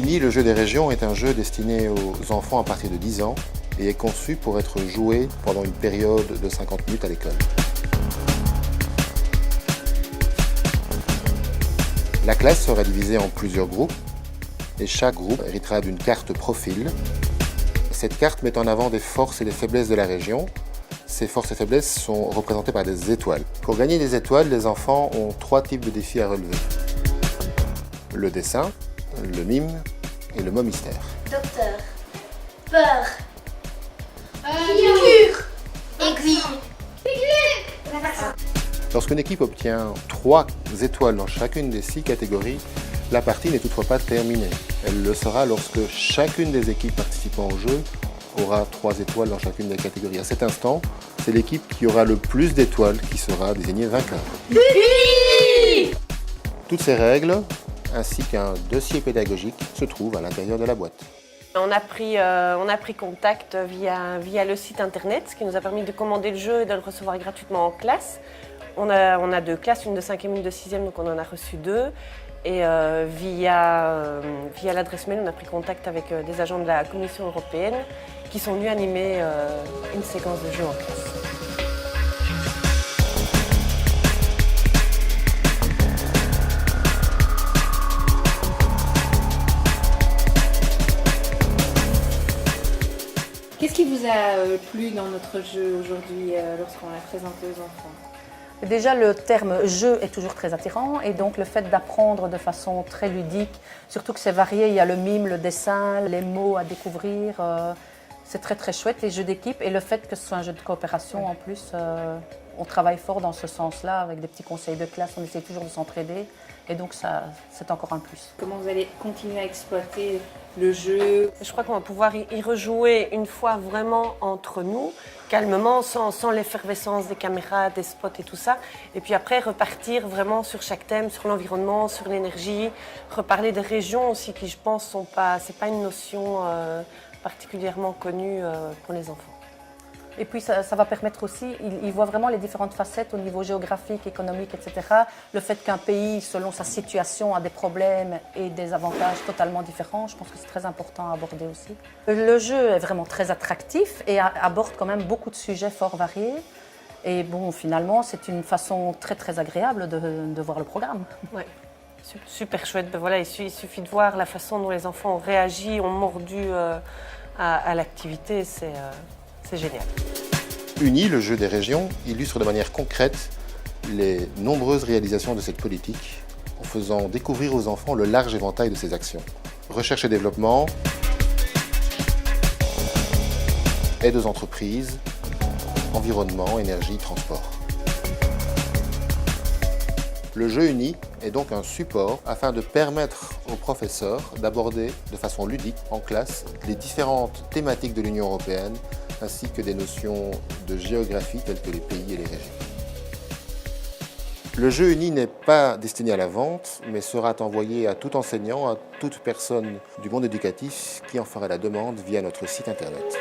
Uni, le jeu des régions, est un jeu destiné aux enfants à partir de 10 ans et est conçu pour être joué pendant une période de 50 minutes à l'école. La classe sera divisée en plusieurs groupes et chaque groupe héritera d'une carte profil. Cette carte met en avant des forces et des faiblesses de la région. Ces forces et faiblesses sont représentées par des étoiles. Pour gagner des étoiles, les enfants ont 3 types de défis à relever. Le dessin, le mime et le mot mystère. Docteur. Peur. Cure. Aiguille. Lorsqu'une équipe obtient 3 étoiles dans chacune des 6 catégories, la partie n'est toutefois pas terminée. Elle le sera lorsque chacune des équipes participant au jeu aura 3 étoiles dans chacune des catégories. À cet instant, c'est l'équipe qui aura le plus d'étoiles qui sera désignée vainqueur. Toutes ces règles, ainsi qu'un dossier pédagogique, se trouvent à l'intérieur de la boîte. On a pris contact via le site internet, ce qui nous a permis de commander le jeu et de le recevoir gratuitement en classe. On a 2 classes, une de 5e, une de 6e, donc on en a reçu 2. Et via l'adresse mail, on a pris contact avec des agents de la Commission européenne qui sont venus animer une séquence de jeu en classe. Qu'est-ce qui vous a plu dans notre jeu aujourd'hui lorsqu'on l'a présenté aux enfants ? Déjà, le terme « jeu » est toujours très attirant et donc le fait d'apprendre de façon très ludique, surtout que c'est varié, il y a le mime, le dessin, les mots à découvrir, c'est très très chouette, les jeux d'équipe et le fait que ce soit un jeu de coopération en plus, on travaille fort dans ce sens-là avec des petits conseils de classe, on essaie toujours de s'entraider et donc ça, c'est encore un plus. Comment vous allez continuer à exploiter le jeu ? Je crois qu'on va pouvoir y rejouer une fois vraiment entre nous, calmement, sans l'effervescence des caméras, des spots et tout ça. Et puis après, repartir vraiment sur chaque thème, sur l'environnement, sur l'énergie, reparler des régions aussi qui, je pense, c'est pas une notion particulièrement connue pour les enfants. Et puis ça va permettre aussi, ils voient vraiment les différentes facettes au niveau géographique, économique, etc. Le fait qu'un pays, selon sa situation, a des problèmes et des avantages totalement différents, je pense que c'est très important à aborder aussi. Le jeu est vraiment très attractif et aborde quand même beaucoup de sujets fort variés. Et bon, finalement, c'est une façon très très agréable de voir le programme. Ouais. Super chouette. Ben voilà, il suffit de voir la façon dont les enfants ont réagi, ont mordu à l'activité, c'est génial. Uni, le jeu des régions, illustre de manière concrète les nombreuses réalisations de cette politique en faisant découvrir aux enfants le large éventail de ses actions. Recherche et développement, aide aux entreprises, environnement, énergie, transport. Le jeu Uni est donc un support afin de permettre aux professeurs d'aborder de façon ludique en classe les différentes thématiques de l'Union européenne ainsi que des notions de géographie telles que les pays et les régions. Le jeu Uni n'est pas destiné à la vente, mais sera envoyé à tout enseignant, à toute personne du monde éducatif qui en fera la demande via notre site internet.